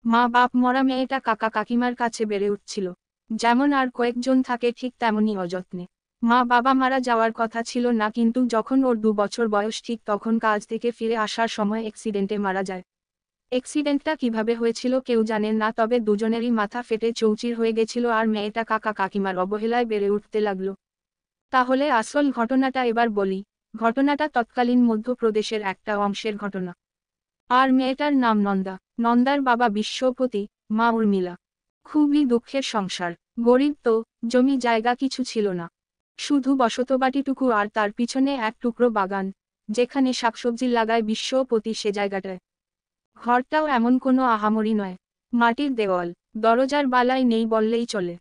মা বাপ মরা মেয়েটা কাকা কাকিমার কাছে বেড়ে উঠছিল। যেমন আর কয়েকজন থাকে ঠিক তেমনই অযত্নে। মা বাবা মারা যাওয়ার কথা ছিল না, কিন্তু যখন ওর 2 বছর বয়স ঠিক তখন কাজ থেকে ফিরে আসার সময় অ্যাক্সিডেন্টে মারা যায়। অ্যাক্সিডেন্টটা কিভাবে হয়েছিল কেউ জানেন না, তবে দুজনেরই মাথা ফেটে চৌচির হয়ে গেছিল আর মেয়েটা কাকা কাকিমার অবহেলায় বেড়ে উঠতে লাগলো। তাহলে আসল ঘটনাটা এবার বলি। ঘটনাটা তৎকালীন মধ্যপ্রদেশের একটা অংশের ঘটনা। আর মেয়েটার নাম নন্দা। নন্দার বাবা বিশ্বপতি, মা উর্মিলা। খুবই দুঃখের সংসার। গরিব তো, জমি জায়গা কিছু ছিল না। শুধু বসতবাটিটুকু আর তার পিছনে এক টুকরো বাগান, যেখানে শাকসবজি লাগায় বিশ্বপতি সে জায়গাটায়। ঘরটাও এমন কোনো আহামরি নয়। মাটির দেওয়াল, দরজার বালাই নেই বললেই চলে।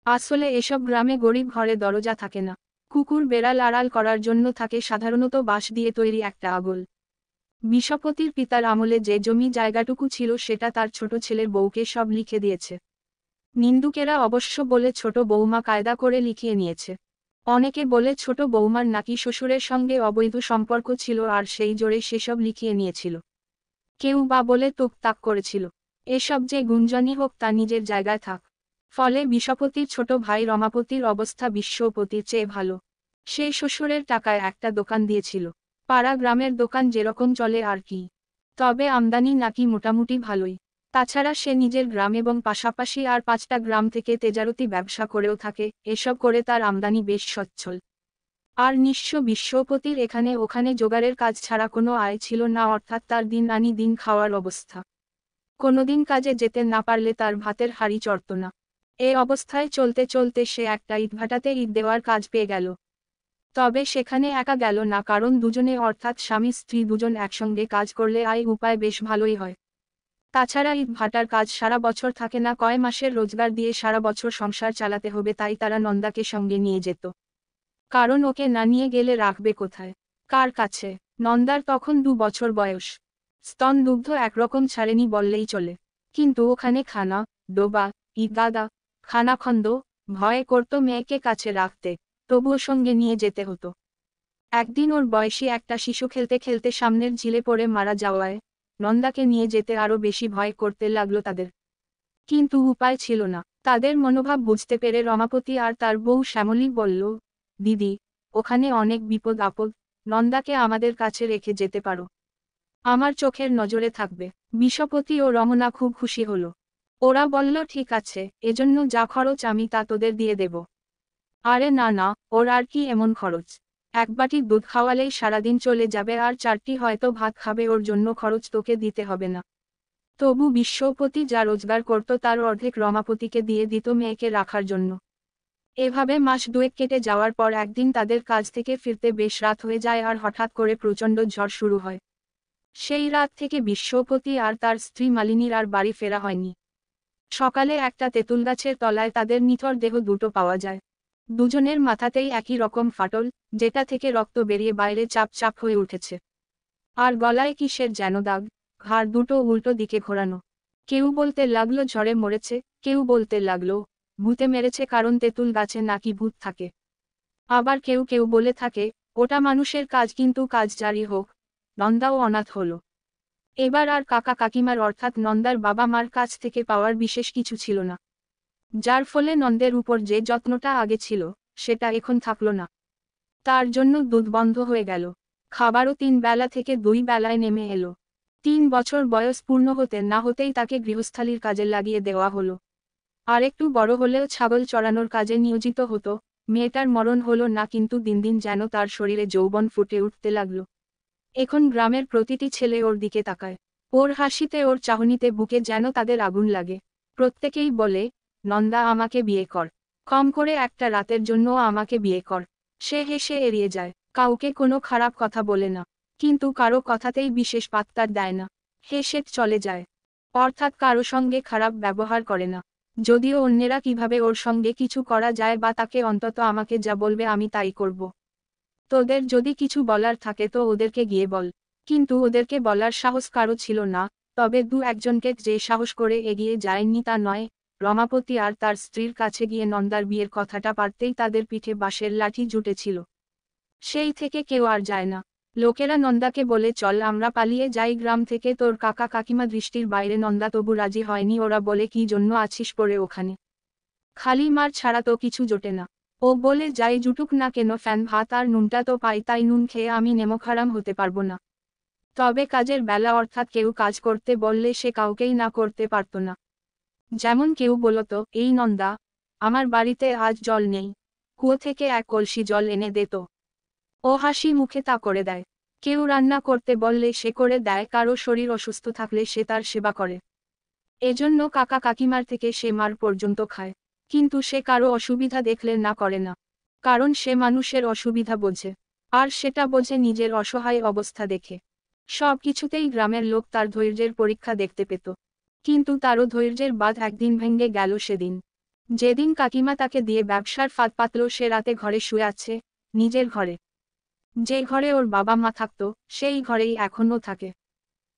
আসলে এসব গ্রামে গরিব ঘরে দরজা থাকে না। কুকুর বেড়াল আড়াল করার জন্য থাকে সাধারণত বাঁশ দিয়ে তৈরি একটা আগল। বিশ্বপতির পিতার আমলে যে জমি জায়গাটুকু ছিল সেটা তার ছোট ছেলের বউকে সব লিখে দিয়েছে। নিন্দুকেরা অবশ্য বলে ছোট বৌমা কায়দা করে লিখিয়ে নিয়েছে। অনেকে বলে ছোট বৌমার নাকি শ্বশুরের সঙ্গে অবৈধ সম্পর্ক ছিল আর সেই জোরে সেসব লিখিয়ে নিয়েছিল। কেউ বা বলে তুকতাক করেছিল। এসব যে গুঞ্জনই হোক, তা নিজের জায়গায় থাক। ফলে বিশ্বপতির ছোট ভাই রমাপতির অবস্থা বিশ্বপতির চেয়ে ভালো। সে শ্বশুরের টাকায় একটা দোকান দিয়েছিল। পাড়া গ্রামের দোকান যেরকম চলে আর কি। তবে আমদানি নাকি মোটামুটি ভালোই। তাছাড়া সে নিজের গ্রাম এবং পাশাপাশি আর 5টা গ্রাম থেকে তেজারতি ব্যবসা করেও থাকে, এসব করে তার আমদানি বেশ সচ্ছল। আর নিঃস্ব বিশ্বপতির এখানে ওখানে জোগাড়ের কাজ ছাড়া কোনো আয় ছিল না, অর্থাৎ তার দিন আনি দিন খাওয়ার অবস্থা। কোনোদিন কাজে যেতে না পারলে তার ভাতের হাঁড়ি চড়ত না। এ অবস্থায় চলতে চলতে সে একটা ইটভাটাতে ইট দেওয়ার কাজ পেয়ে গেল। তবে সেখানে একা গেল না, কারণ দুজনে অর্থাৎ স্বামী স্ত্রী দুজন একসঙ্গে কাজ করলে আয় উপায় বেশ ভালোই হয়। তাছাড়া ইট ভাটার কাজ সারা বছর থাকে না, কয় মাসের রোজগার দিয়ে সারা বছর সংসার চালাতে হবে, তাই তারা নন্দাকে সঙ্গে নিয়ে যেত। কারণ ওকে না নিয়ে গেলে রাখবে কোথায়, কার কাছে? নন্দার তখন 2 বছর বয়স। স্তন দুগ্ধ একরকম ছাড়েনি বললেই চলে। কিন্তু ওখানে খানা, ডোবা, ইদাদা, খানাখন্দ, ভয়ে করত মেয়েকে কাছে রাখতে, তবুও সঙ্গে নিয়ে যেতে হতো। একদিন ওর বয়সী একটা শিশু খেলতে খেলতে সামনের ঝিলে পড়ে মারা যাওয়ায় নন্দাকে নিয়ে যেতে আরো বেশি ভয় করতে লাগলো তাদের। কিন্তু উপায় ছিল না। তাদের মনোভাব বুঝতে পেরে রমাপতি আর তার বউ শ্যামলী বলল, দিদি, ওখানে অনেক বিপদ আপদ, নন্দাকে আমাদের কাছে রেখে যেতে পারো। আমার চোখের নজরে থাকবে। বিশ্বপতি ও রমনা খুব খুশি হলো। ওরা বলল ঠিক আছে, এজন্য যা খরচ আমি তা তোদের দিয়ে দেব। আরে না না, ওর আর কি এমন খরচ? এক বাটি দুধ খাওয়ালেই সারাদিন চলে যাবে, আর 4টি হয়তো ভাত খাবে, ওর জন্য খরচ তোকে দিতে হবে না। তবু বিশ্বপতি যা রোজগার করত তার অর্ধেক রমাপতিকে দিয়ে দিত মেয়েকে রাখার জন্য। এভাবে মাস দুয়েক কেটে যাওয়ার পর একদিন তাদের কাজ থেকে ফিরতে বেশ রাত হয়ে যায় আর হঠাৎ করে প্রচণ্ড ঝড় শুরু হয়। সেই রাত থেকে বিশ্বপতি আর তার স্ত্রী মালিনীর আর বাড়ি ফেরা হয়নি। সকালে একটা তেঁতুল গাছের তলায় তাদের নিথর দেহ দুটো পাওয়া যায়। দুজনের মাথাতেই একই রকম ফাটল, যেটা থেকে রক্ত বেরিয়ে বাইরে চাপ চাপ হয়ে উঠেছে। আর গলায় কিসের যেন দাগ, ঘাড় দুটো উল্টো দিকে ঘোরানো। কেউ বলতে লাগলো ঝড়ে মরেছে, কেউ বলতে লাগলো ভূতে মেরেছে, কারণ তেঁতুল গাছে নাকি ভূত থাকে। আবার কেউ কেউ বলে থাকে ওটা মানুষের কাজ, কিন্তু কাজ জারি হোক, নন্দাও অনাথ হলো। এবার আর কাকা কাকিমার অর্থাৎ নন্দার বাবা মার কাছ থেকে পাওয়ার বিশেষ কিছু ছিল না। যার ফলে নন্দের উপর যে যত্নটা আগে ছিল, সেটা এখন থাকলো না। তার জন্য দুধ বন্ধ হয়ে গেল। খাবারও 3 বেলা থেকে 2 বেলায় নেমে এলো। 3 বছর বয়স পূর্ণ হতে না হতেই তাকে গৃহস্থালির কাজে লাগিয়ে দেওয়া হলো। আর একটু বড় হলেও ছাগল চড়ানোর কাজে নিয়োজিত হতো। মেয়েটার মরণ হলো না, কিন্তু দিন দিন যেন তার শরীরে যৌবন ফুটে উঠতে লাগলো। এখন গ্রামের প্রতিটি ছেলে ওর দিকে তাকায়। ওর হাসিতে ওর চাহনিতে বুকে যেন তাদের আগুন লাগে। প্রত্যেকেই বলে, নন্দা আমাকে বিয়ে কর, কম করে একটা রাতের জন্য আমাকে বিয়ে কর। সে হেসে এড়িয়ে যায়, কাউকে কোনো খারাপ কথা বলে না। কিন্তু কারো কথাতেই বিশেষ পাত্তা দেয় না। হেসে চলে যায়। অর্থাৎ কারো সঙ্গে খারাপ ব্যবহার করে না। যদিও অন্যেরা কিভাবে ওর সঙ্গে কিছু করা যায়, বা তাকে অন্তত আমাকে যা বলবে আমি তাই করব। তোদের যদি কিছু বলার থাকে তো ওদেরকে গিয়ে বল। কিন্তু ওদেরকে বলার সাহস কারো ছিল না। তবে 2-1জনকে যে সাহস করে এগিয়ে যায়নি তা নয়। রমাপতি আর তার স্ত্রীর কাছে গিয়ে নন্দার বিয়ের কথাটা পারতেই তাদের পিঠে বাঁশের লাঠি জুটেছিল। সেই থেকে কেউ আর যায় না। লোকেরা নন্দাকে বলে চল আমরা পালিয়ে যাই গ্রাম থেকে। তোর কাকা কাকিমা দৃষ্টির বাইরে। নন্দা তবু রাজি হয়নি। ওরা বলে কি জন্য আছিস পড়ে ওখানে, খালি মার ছাড়া তো কিছু জোটে না। ও বলে যাই জুটুক না কেন, ফ্যান ভাত আর নুনটা তো পাই, তাই নুন খেয়ে আমি নেমোখারাম হতে পারবো না। তবে কাজের বেলা অর্থাৎ কেউ কাজ করতে বললে সে কাউকেই না করতে পারত না। যেমন কেউ বলতো, এই নন্দা, আমার বাড়িতে আজ জল নেই, কুয়ো থেকে এক কলসি জল এনে দে তো। ও হাসি মুখে তা করে দেয়। কেউ রান্না করতে বললে সে করে দেয়, কারো শরীর অসুস্থ থাকলে সে তার সেবা করে। এজন্য কাকা কাকিমার থেকে সে মার পর্যন্ত খায়। কিন্তু সে কারো অসুবিধা দেখলে না করে না, কারণ সে মানুষের অসুবিধা বোঝে। আর সেটা বোঝে নিজের অসহায় অবস্থা দেখে। সব কিছুতেই গ্রামের লোক তার ধৈর্যের পরীক্ষা দেখতে পেত। কিন্তু তারও ধৈর্যের বাঁধ একদিন ভেঙে গেল সেদিন। যেদিন কাকিমা তাকে দিয়ে ব্যবসার ফাঁদ পাতল, সে রাতে ঘরে শুয়ে আছে, নিজের ঘরে। যে ঘরে ওর বাবা মা থাকতো, সেই ঘরেই এখনো থাকে।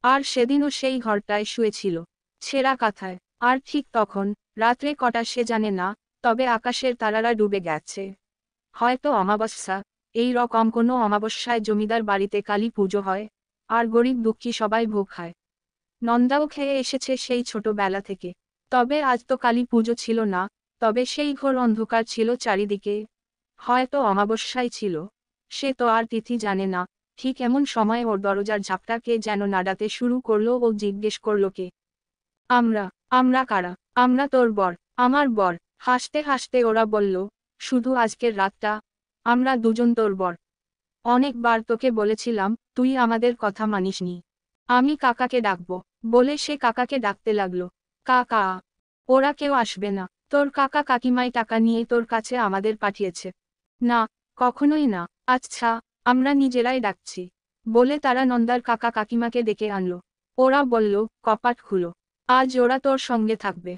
আর সেদিনও সেই ঘরটায় শুয়েছিল, ছেঁড়া কাঁথায়। আর ঠিক তখন, রাত্রে কটা সে জানে না, তবে আকাশের তারারা ডুবে গেছে। হয়তো অমাবস্যা। এই রকম কোনো অমাবস্যায় জমিদার বাড়িতে কালী পুজো হয়, আর গরিব দুঃখী সবাই ভোগ খায়। নন্দাও খেয়ে এসেছে সেই ছোটবেলা থেকে। তবে আজ তো কালী পুজো ছিল না, তবে সেই ঘোর অন্ধকার ছিল চারিদিকে। হয়তো অমাবস্যাই ছিল, সে তো আর তিথি জানে না। ঠিক এমন সময় ওর দরজার ঝাপটা কে যেন নাড়াতে শুরু করলো। ও জিজ্ঞেস করলো, কে? আমরা। আমরা কারা? আমরা তোর বর। আমার বর। হাসতে হাসতে ওরা বলল, শুধু আজকের রাতটা, আমরা দুজন তোর বর। অনেকবার তোকে বলেছিলাম, তুই আমাদের কথা মানিসনি। আমি কাকাকে ডাকবো, বলে সে কাকাকে ডাকতে লাগলো। কাকা। ওরা কেউ আসবে না। তোর কাকা কাকিমাই টাকা নিয়ে তোর কাছে আমাদের পাঠিয়েছে। না, কখনোই না। আচ্ছা, আমরা নিজেরাই ডাকছি, বলে তারা নন্দার কাকা কাকিমাকে ডেকে আনলো। ওরা বলল, কপাট খুলো, আজ ওরা তোর সঙ্গে থাকবে।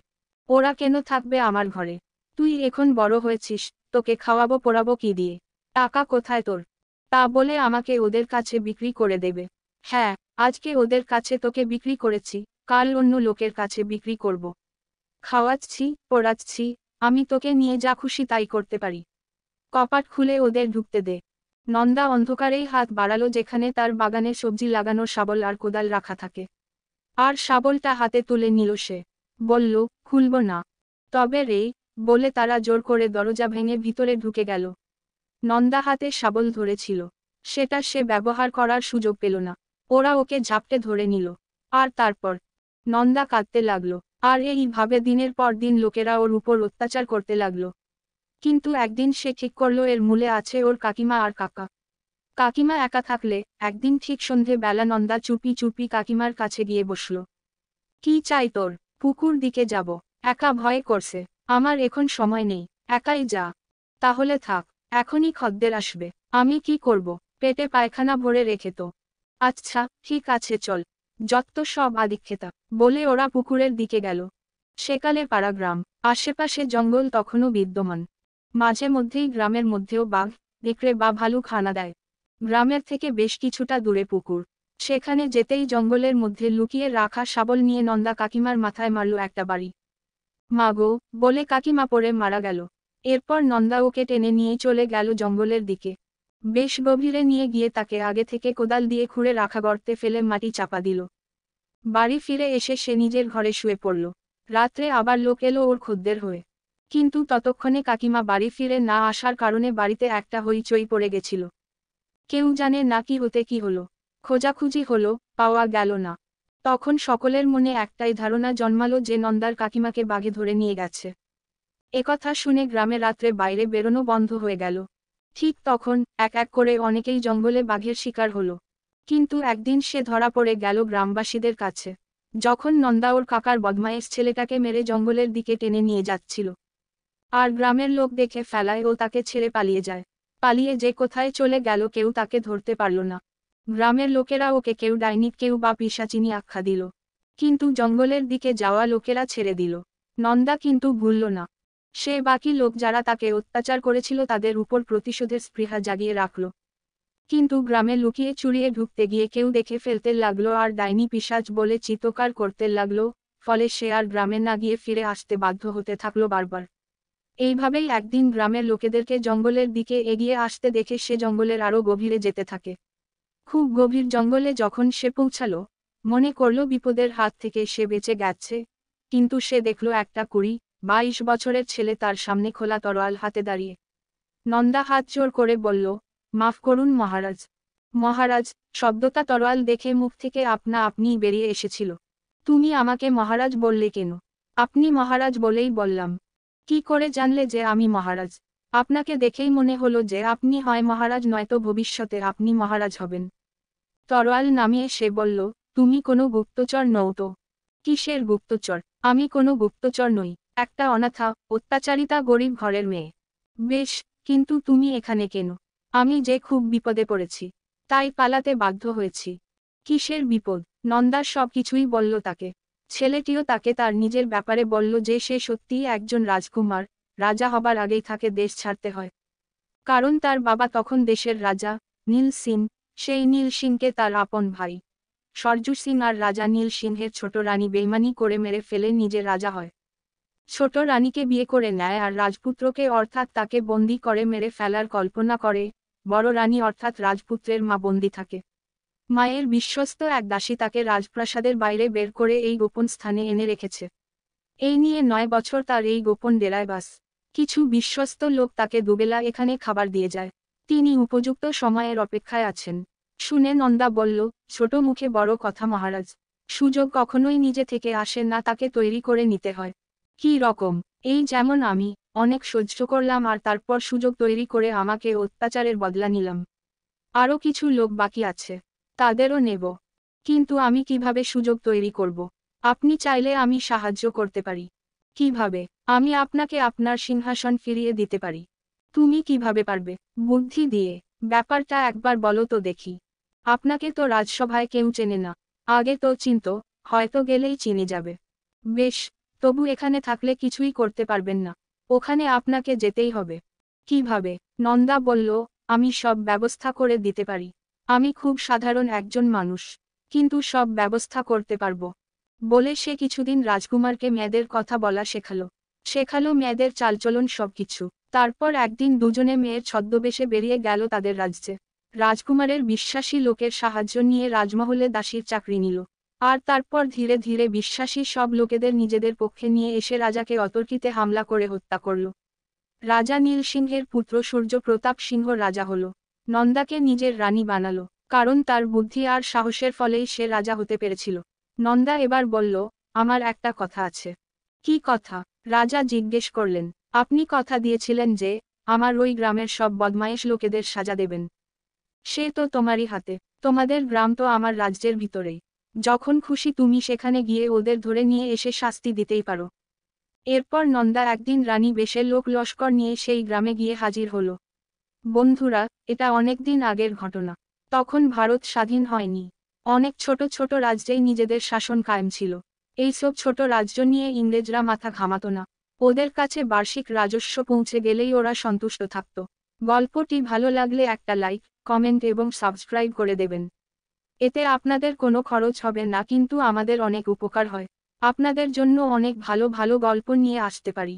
ওরা কেন থাকবে আমার ঘরে? তুই এখন বড় হয়েছিস, তোকে খাওয়াবো পরাবো কি দিয়ে? টাকা কোথায় তোর? তা বলে আমাকে ওদের কাছে বিক্রি করে দেবে? হ্যাঁ, আজকে ওদের কাছে তোকে বিক্রি করেছি, কাল অন্য লোকের কাছে বিক্রি করব। খাওয়াচ্ছি, পড়াচ্ছি, আমি তোকে নিয়ে যা খুশি তাই করতে পারি। কপাট খুলে ওদের ঢুকতে দে। নন্দা অন্ধকারেই হাত বাড়ালো যেখানে তার বাগানে সবজি লাগানোর শাবল আর কোদাল রাখা থাকে। আর শাবলটা হাতে তুলে নিল সে। বলল, খুলব না। তবে রে, বলে তারা জোর করে দরজা ভেঙে ভিতরে ঢুকে গেল। নন্দা হাতে শাবল ধরেছিল, সেটা সে ব্যবহার করার সুযোগ পেল না। ওরা ওকে ঝাপটে ধরে নিল। আর তারপর নন্দা কাঁদতে লাগলো। আর এইভাবে দিনের পর দিন লোকেরা ওর উপর অত্যাচার করতে লাগলো। কিন্তু একদিন সে ঠিক করলো এর মূলে আছে ওর কাকিমা আর কাকা। কাকিমা একা থাকলে একদিন ঠিক সন্ধে বেলা নন্দা চুপি চুপি কাকিমার কাছে গিয়ে বসল। কি চাই তোর? পুকুর দিকে যাব। একা ভয় করছে। আমার এখন সময় নেই। একাই যা। তাহলে থাক, এখনই খদ্দের আসবে। আমি কি করব? পেটে পায়খানা ভরে রেখে তো। আচ্ছা, ঠিক আছে চল। যত সব আদিক্ষেতা, বলে ওরা পুকুরের দিকে গেল। সেকালে পাড়া গ্রাম, আশেপাশে জঙ্গল তখনও বিদ্যমান। মাঝে মধ্যেই গ্রামের মধ্যেও বাঘ, নেকড়ে বা ভালুক হানা দেয়। গ্রামের থেকে বেশ কিছুটা দূরে পুকুর। সেখানে যেতেই জঙ্গলের মধ্যে লুকিয়ে রাখা শাবল নিয়ে নন্দা কাকিমার মাথায় মারল একটা বাড়ি। মাগো, বলে কাকিমা পড়ে মারা গেল। এরপর নন্দা ওকে টেনে নিয়ে চলে গেল জঙ্গলের দিকে। বেশ গভীরে নিয়ে গিয়ে তাকে আগে থেকে কোদাল দিয়ে খুঁড়ে রাখা গর্তে ফেলে মাটি চাপা দিল। বাড়ি ফিরে এসে সে নিজের ঘরে শুয়ে পড়ল। রাত্রে আবার লোক এলো ওর খদ্দের হয়ে। কিন্তু ততক্ষণে কাকিমা বাড়ি ফিরে না আসার কারণে বাড়িতে একটা হইচই পড়ে গেছিল। কেউ জানে না কি হতে কি হলো। খোঁজাখুঁজি হলো, পাওয়া গেল না। তখন সকলের মনে একটাই ধারণা জন্মালো যে নন্দার কাকিমাকে বাঘে ধরে নিয়ে গেছে। একথা শুনে গ্রামে রাত্রে বাইরে বেরোনো বন্ধ হয়ে গেল। ঠিক তখন এক এক করে অনেকেই জঙ্গলে বাঘের শিকার হলো। কিন্তু একদিন সে ধরা পড়ে গেল গ্রামবাসীদের কাছে, যখন নন্দা ওর কাকার বদমাইশ ছেলেটাকে মেরে জঙ্গলের দিকে টেনে নিয়ে যাচ্ছিল। আর গ্রামের লোক দেখে ফেলায় ও তাকে ছেড়ে পালিয়ে যায়। পালিয়ে যে কোথায় চলে গেল কেউ তাকে ধরতে পারল না। গ্রামের লোকেরা ওকে কেউ ডাইনি কেউ বা পিশাচিনী আখ্যা দিল। কিন্তু জঙ্গলের দিকে যাওয়া লোকেরা ছেড়ে দিল। নন্দা কিন্তু ভুলল না। সে বাকি লোক যারা তাকে অত্যাচার করেছিল তাদের উপর প্রতিশোধের স্পৃহা জাগিয়ে রাখল। কিন্তু গ্রামে লুকিয়ে চুরিয়ে ঢুকতে গিয়ে কেউ দেখে ফেলতে লাগলো আর ডাইনি পিশাচ বলে চিৎকার করতে লাগলো। ফলে সে আর গ্রামে না গিয়ে ফিরে আসতে বাধ্য হতে থাকলো বারবার। এইভাবেই একদিন গ্রামের লোকেদেরকে জঙ্গলের দিকে এগিয়ে আসতে দেখে সে জঙ্গলের আরো গভীরে যেতে থাকে। খুব গভীর জঙ্গলে যখন সে পৌঁছালো, মনে করল বিপদের হাত থেকে সে বেঁচে গেছে, কিন্তু সে দেখল একটা 20-22 বছরের ছেলে তার সামনে খোলা তরোয়াল হাতে দাঁড়িয়ে। নন্দা হাত জোর করে বলল, মাফ করুন মহারাজ। মহারাজ শব্দটা তরোয়াল দেখে মুখ থেকে আপনা আপনিই বেরিয়ে এসেছিল। তুমি আমাকে মহারাজ বললে কেন? আপনি মহারাজ বলেই বললাম। কি করে জানলে যে আমি মহারাজ? আপনাকে দেখেই মনে হলো যে আপনি হয় মহারাজ, নয়তো ভবিষ্যতে আপনি মহারাজ হবেন। তরোয়াল নামিয়ে সে বলল, তুমি কোনো গুপ্তচর নও তো? কিসের গুপ্তচর? আমি কোনো গুপ্তচর নই, একটা অনাথা অত্যাচারিতা গরিব ঘরের মেয়ে। বেশ, কিন্তু তুমি এখানে কেন? আমি যে খুব বিপদে পড়েছি, তাই পালাতে বাধ্য হয়েছি। কিসের বিপদ? নন্দা সব কিছুই বলল তাকে। ছেলেটিও তাকে তার নিজের ব্যাপারে বলল যে সে সত্যিই একজন রাজকুমার, রাজা হবার আগেই তাকে দেশ ছাড়তে হয়। কারণ তার বাবা তখন দেশের রাজা, নীল সিং, সেই নীল সিংকে তার আপন ভাই সরজু সিং আর রাজা নীল সিংহের ছোট রানী বেইমানি করে মেরে ফেলে নিজে রাজা হয়। ছোট রানীকে বিয়ে করে নেয় আর রাজপুত্রকে অর্থাৎ তাকে বন্দি করে মেরে ফেলার কল্পনা করে। বড় রানী অর্থাৎ রাজপুত্রের মা বন্দি থাকে। মায়ের বিশ্বস্ত এক দাসী তাকে রাজপ্রাসাদের বাইরে বের করে এই গোপন স্থানে এনে রেখেছে। এই নিয়ে 9 বছর তার এই গোপন ডেরায় বাস। কিছু বিশ্বস্ত লোক তাকে দুবেলা এখানে খাবার দিয়ে যায়। তিনি উপযুক্ত সময়ের অপেক্ষায় আছেন। শুনে নন্দা বলল, ছোট মুখে বড় কথা মহারাজ। সুযোগ কখনোই নিজে থেকে আসে না, তাকে তৈরি করে নিতে হয়। কি রকম? এই যেমন আমি অনেক সহ্য করলাম আর তারপর সুযোগ তৈরি করে আমাকে অত্যাচারের বদলা নিলাম। আরও কিছু লোক বাকি আছে, তাদেরও নেব। কিন্তু আমি কিভাবে সুযোগ তৈরি করব? আপনি চাইলে আমি সাহায্য করতে পারি। কিভাবে? আমি আপনাকে আপনার সিংহাসন ফিরিয়ে দিতে পারি। তুমি কিভাবে পারবে? বুদ্ধি দিয়ে। ব্যাপারটা একবার বলো তো দেখি। আপনাকে তো রাজসভায় কেউ চেনে না। আগে তো চিনতো, হয়তো গেলেই চিনে যাবে। বেশ, তবু এখানে থাকলে কিছুই করতে পারবেন না। ওখানে আপনাকে যেতেই হবে। কিভাবে? নন্দা বলল, আমি সব ব্যবস্থা করে দিতে পারি। আমি খুব সাধারণ একজন মানুষ, কিন্তু সব ব্যবস্থা করতে পারবো। বলে সে কিছুদিন রাজকুমারকে মেয়েদের কথা বলা শেখালো মেয়েদের চালচলন সবকিছু। তারপর একদিন দুজনে মেয়ের ছদ্মবেশে বেরিয়ে গেল তাদের রাজ্যে। রাজকুমারের বিশ্বাসী লোকের সাহায্য নিয়ে রাজমহলে দাসীর চাকরি নিল। আর তারপর ধীরে ধীরে বিশ্বাসী সব লোকেদের নিজেদের পক্ষে নিয়ে এসে রাজাকে অতর্কিতে হামলা করে হত্যা করল। রাজা নীল সিংহের পুত্র সূর্য প্রতাপ সিংহ রাজা হল। নন্দাকে নিজের রানী বানালো, কারণ তার বুদ্ধি আর সাহসের ফলেই সে রাজা হতে পেরেছিল। নন্দা এবার বলল, আমার একটা কথা আছে। কি কথা? রাজা জিজ্ঞেস করলেন। আপনি কথা দিয়েছিলেন যে আমার ওই গ্রামের সব বদমায়েশ লোকেদের সাজা দেবেন। সে তো তোমারই হাতে। তোমাদের গ্রাম তো আমার রাজ্যের ভিতরেই। যখন খুশি তুমি সেখানে গিয়ে ওদের ধরে নিয়ে এসে শাস্তি দিতেই পারো। এরপর নন্দা একদিন রানী বেশে লোক লস্কর নিয়ে সেই গ্রামে গিয়ে হাজির হলো। বন্ধুরা, এটা অনেক দিন আগের ঘটনা। তখন ভারত স্বাধীন হয়নি। অনেক ছোট ছোট রাজ্যেই নিজেদের শাসন কায়েম ছিল। এইসব ছোট রাজ্য নিয়ে ইংরেজরা মাথা ঘামাতো না। ওদের কাছে বার্ষিক রাজস্ব পৌঁছে গেলেই ওরা সন্তুষ্ট থাকত। গল্পটি ভালো লাগলে একটা লাইক, কমেন্ট এবং সাবস্ক্রাইব করে দেবেন। এতে আপনাদের কোনো খরচ হবে না, কিন্তু আমাদের অনেক উপকার হয়। আপনাদের জন্য অনেক ভালো ভালো গল্প নিয়ে আসতে পারি।